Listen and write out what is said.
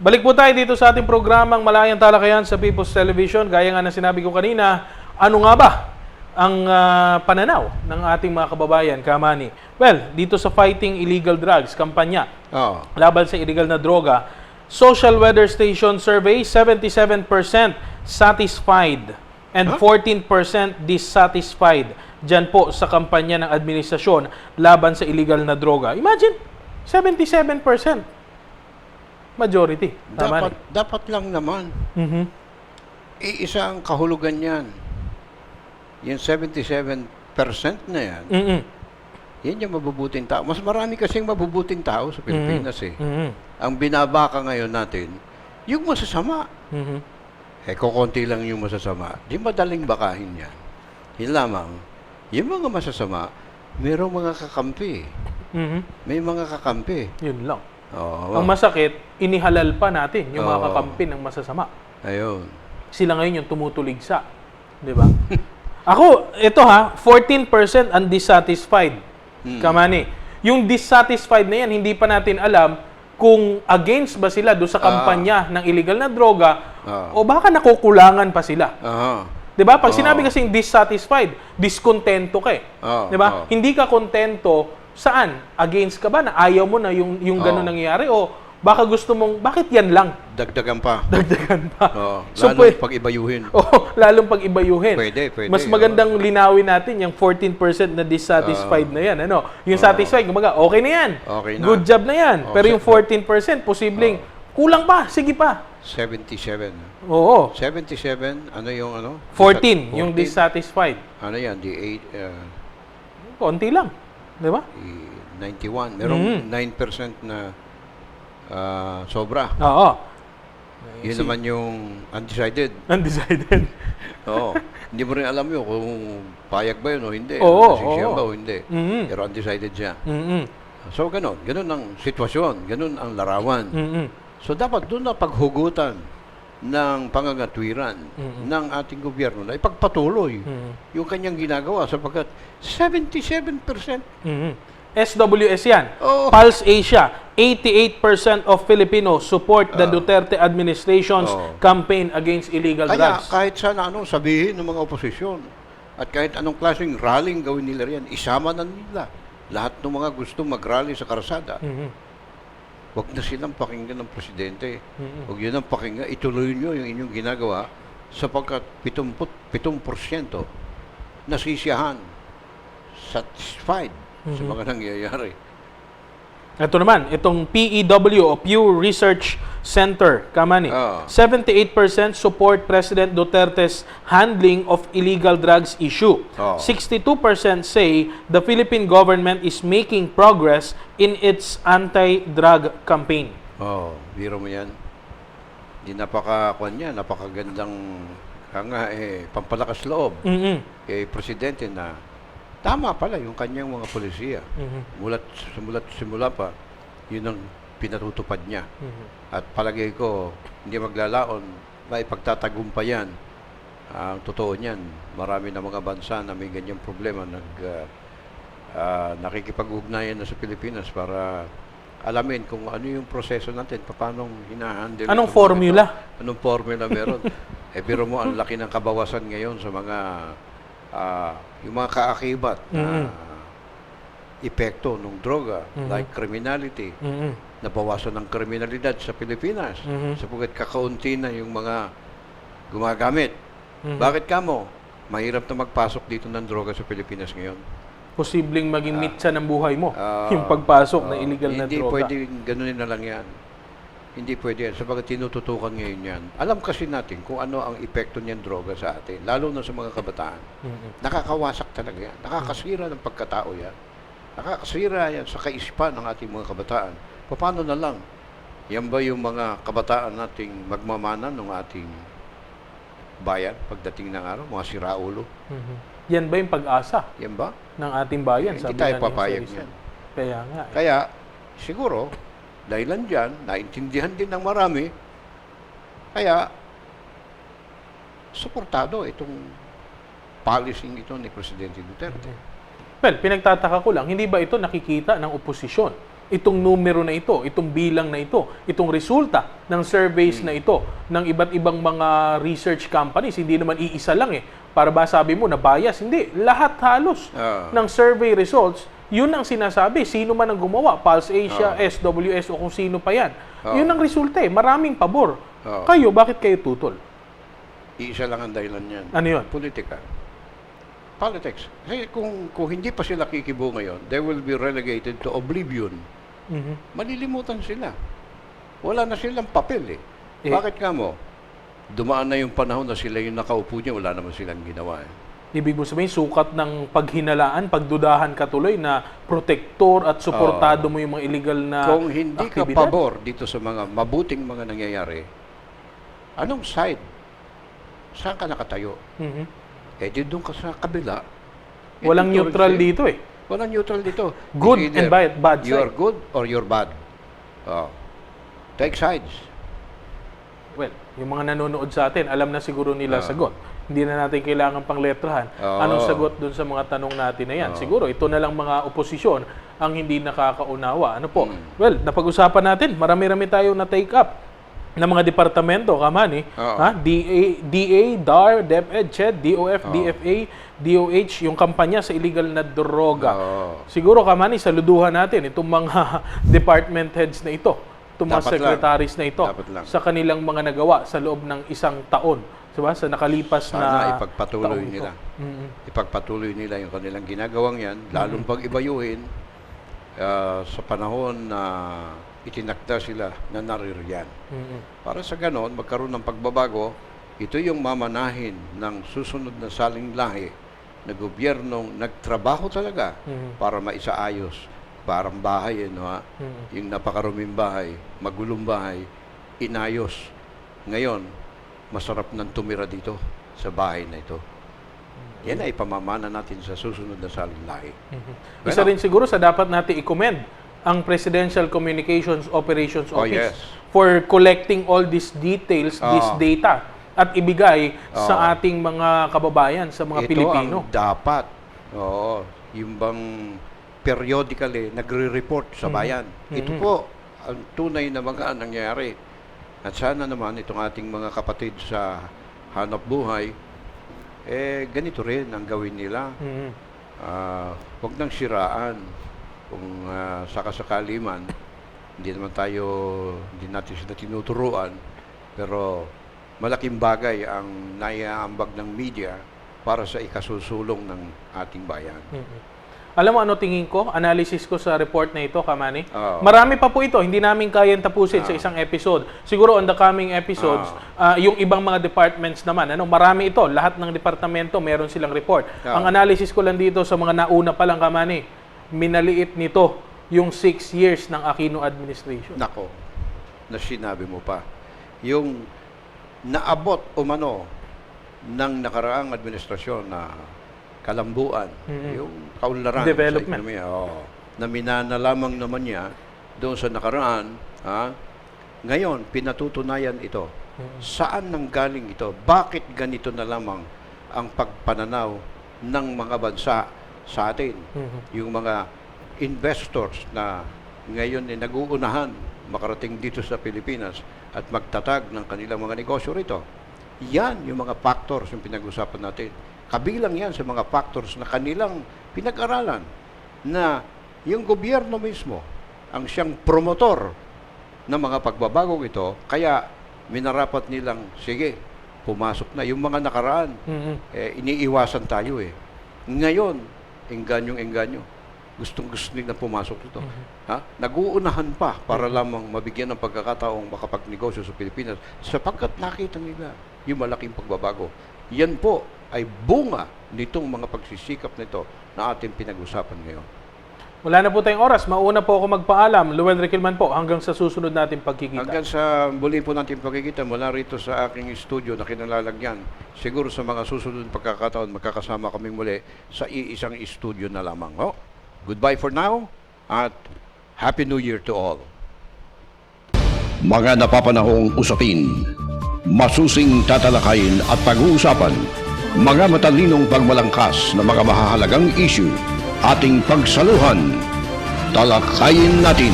Balik po tayo dito sa ating programang Malayang Talakayan sa People's Television. Gaya nga na sinabi ko kanina, ano nga ba ang pananaw ng ating mga kababayan, Kamani? Well, dito sa Fighting Illegal Drugs, kampanya laban sa illegal na droga, Social Weather Station Survey, 77% satisfied and 14% dissatisfied dyan po sa kampanya ng administrasyon laban sa illegal na droga. Imagine, 77%. Majority. Dapat lang naman. Iisa ang kahulugan yan. Yung 77% na yan, yan yung mabubuting tao. Mas marami kasing mabubuting tao sa Pilipinas eh. Ang binabaka ngayon natin, yung masasama. Kukunti lang yung masasama. Di madaling bakahin yan. Yun lamang, yung mga masasama, mayroong mga kakampi. May mga kakampi. Yun lang. Oo. Ang masakit, inihalal pa natin yung mga kakampi ng masasama. Ayun. Sila ngayon yung tumutuligsa. Di ba? Ako, ito 14% undissatisfied. Kamani. Yung dissatisfied na yan, hindi pa natin alam kung against ba sila do sa kampanya ng illegal na droga o baka nakukulangan pa sila. Di ba? Pag sinabi kasing dissatisfied, diskontento ka eh. Di ba? Hindi ka kontento. Saan? Against ka ba na ayaw mo na yung gano'n nangyayari? O baka gusto mong, bakit yan lang? Dagdagan pa. Dagdagan pa. So, lalong pag-ibayuhin. Lalong pag-ibayuhin. Pwede. Mas magandang linawin natin yung 14% na dissatisfied na yan. Ano? Yung satisfied, kumbaga, okay na yan. Okay na. Good job na yan. Pero yung 14%, posibleng, kulang pa, sige pa. 77. Oo. 77, ano yung ano? 14, yung dissatisfied. Ano yan? Konti lang. Di ba? 91. Merong 9% na sobra. Oo. Yun naman yung undecided. Undecided. Oo. Hindi mo rin alam yun kung payag ba yun o hindi. Oo. Nasisiyan ba o hindi. Pero undecided siya. So, ganun. Ganun ang sitwasyon. Ganun ang larawan. So, dapat doon na paghugutan ng pangangatwiran ng ating gobyerno na ipagpatuloy yung kanyang ginagawa sapagkat 77%. SWS yan. Pulse Asia, 88% of Filipinos support the Duterte administration's campaign against illegal drugs. Kaya kahit sana anong sabihin ng mga oposisyon at kahit anong klaseng rallying gawin nila riyan, isama na nila lahat ng mga gustong mag-rally sa karsada. Huwag na silang pakinggan ng presidente. Huwag yun ang pakinggan. Ituloy nyo yung inyong ginagawa sapagkat 77% nasisiyahan, satisfied sa mga nangyayari. Ito naman, itong PEW o Pew Research Center, Kamani, 78% support President Duterte's handling of illegal drugs issue. 62% say the Philippine government is making progress in its anti-drug campaign. Biro mo yan. Napakagandang pampalakas loob kay Presidente na tama pala yung kanyang mga polisiya. Simula pa, yun ang pinatutupad niya. At palagay ko, hindi maglalaon, maipagtatagumpayan. Ang totoo niyan, marami na mga bansa na may ganyang problema nakikipag-ugnayan na sa Pilipinas para alamin kung ano yung proseso natin, paano hinahandle. Anong formula? Anong formula meron? Biro mo, ang laki ng kabawasan ngayon sa mga yung mga kaakibat na epekto ng droga, like criminality. Nabawasan ng kriminalidad sa Pilipinas sapagkat kakaunti na yung mga gumagamit. Bakit kamo? Mahirap na magpasok dito ng droga sa Pilipinas ngayon. Posibleng maging mitsa ng buhay mo, yung pagpasok na illegal na droga. Hindi pwedeng ganunin na lang yan. Hindi pwede yan. Sabagat tinututukan ngayon yan. Alam kasi natin kung ano ang epekto niyan droga sa atin, lalo na sa mga kabataan. Nakakawasak talaga yan. Nakakasira ng pagkatao yan. Nakakasira yan sa kaisipan ng ating mga kabataan. Paano na lang? Yan ba yung mga kabataan nating magmamana ng ating bayan pagdating ng araw? Mga siraulo? Yan ba yung pag-asa? Yan ba? Ng ating bayan? Hindi tayo papayag yan. Kaya nga. Kaya, siguro, dahilan dyan, naintindihan din ng marami, kaya, suportado itong policy ito ni Presidente Duterte. Well, pinagtataka ko lang, hindi ba ito nakikita ng oposisyon? itong numero na ito, itong bilang na ito, itong resulta ng surveys na ito ng iba't ibang mga research companies. Hindi naman iisa lang eh. Para ba sabi mo na bias? Hindi. Lahat halos ng survey results, yun ang sinasabi. Sino man ang gumawa, Pulse Asia, SWS o kung sino pa yan. Yun ang resulta eh. Maraming pabor. Kayo, bakit kayo tutol? Iisa lang ang dahilan yan. Ano yun? Politika. Politics. Kasi kung hindi pa sila kikibo ngayon, they will be relegated to oblivion. Malilimutan sila. Wala na silang papel eh. Bakit nga mo? Dumaan na yung panahon na sila yung nakaupo niya, wala naman silang ginawa eh. Ibig mo sabihin, sukat ng paghinalaan, pagdudahan ka tuloy na protektor at suportado mo yung mga illegal na Kung hindi ka aktibidad? pabor dito sa mga mabuting mga nangyayari, anong side? Saan ka nakatayo? Eh, di doon ka sa kabila. Walang neutral dito eh. Walang neutral dito. Good It's and either bad you're side. good or you're bad. Take sides. Well, yung mga nanonood sa atin, alam na siguro nila sagot. Hindi na natin kailangan pang letrahan. Anong sagot dun sa mga tanong natin na yan? Siguro, ito na lang mga oposisyon ang hindi nakakaunawa. Ano po? Well, napag-usapan natin, marami-rami tayong na-take up ng mga departamento, Kamani. DA, DAR, DepEd, CHED, DOF, DFA, DOH, yung kampanya sa illegal na droga. Siguro, Kamani, saluduhan natin itong mga department heads na ito, itong mga Dapat secretaries na ito, Dapat lang. sa kanilang mga nagawa sa loob ng isang taon. Diba? Sa nakalipas Sana na ipagpatuloy taon nila. ito. Ipagpatuloy nila yung kanilang ginagawang yan, lalong pag-ibayuhin sa panahon na itinakda sila na naririyan. Para sa ganon, magkaroon ng pagbabago, ito yung mamanahin ng susunod na saling lahi na gobyernong nagtrabaho talaga para maisaayos. Parang bahay, no, ha? Yung napakaruming bahay, magulong bahay, inayos. Ngayon, masarap nang tumira dito sa bahay na ito. Yan ay pamamana natin sa susunod na saling lahi. Isa rin siguro sa dapat natin i-commend ang Presidential Communications Operations Office for collecting all these details, this data, at ibigay sa ating mga kababayan, sa mga Pilipino. Ito ang dapat. Yung bang periodically nagre-report sa bayan. Ito po ang tunay na mga nangyayari. At sana naman itong ating mga kapatid sa hanap buhay, ganito rin ang gawin nila. Huwag nang siraan kung sakasakali man. Hindi natin sila tinuturuan, pero malaking bagay ang naiaambag ng media para sa ikasusulong ng ating bayan. Alam mo ano tingin ko? Analysis ko sa report na ito, Kamani? Marami pa po ito. Hindi namin kayang tapusin sa isang episode. Siguro on the coming episodes, yung ibang mga departments naman, marami ito. Lahat ng departamento, meron silang report. Ang analysis ko lang dito sa mga nauna pa lang, Kamani, minaliit nito yung 6 years ng Aquino administration. Nako, na sinabi mo pa. Yung naabot umano ng nakaraang administrasyon na kalambuan, yung kaunlaran Development. sa ekonomiya, na minana lamang naman niya doon sa nakaraan, ngayon, pinatutunayan ito. Saan nanggaling ito? Bakit ganito na lamang ang pagpananaw ng mga bansa sa atin? Yung mga investors na ngayon ay nag-uunahan makarating dito sa Pilipinas at magtatag ng kanilang mga negosyo rito. Yan yung mga factors yung pinag-usapan natin. Kabilang yan sa mga factors na kanilang pinag-aralan na yung gobyerno mismo ang siyang promotor ng mga pagbabagong ito, kaya minarapat nilang, sige, pumasok na. Yung mga nakaraan, iniiwasan tayo eh. Ngayon, engganyo. Gustong-gusto nilang pumasok ito. Nag-uunahan pa para lamang mabigyan ng pagkakataong makapagnegosyo sa Pilipinas sapagkat nakita nila yung malaking pagbabago. Yan po ay bunga nitong mga pagsisikap nito na ating pinag-usapan ngayon. Wala na po tayong oras. Mauna po ako magpaalam. Luwen Riquelman po, hanggang sa susunod natin pagkikita. Hanggang sa muli po natin pagkikita mula rito sa aking studio na kinalalagyan. Siguro sa mga susunod pagkakataon, magkakasama kaming muli sa iisang studio na lamang. Goodbye for now at Happy New Year to all. Mga napapanahong usapin, masusing tatalakayin at pag-uusapan, mga matalinong pagmalangkas na mga mahahalagang issue, ating pagsaluhan. Talakayin natin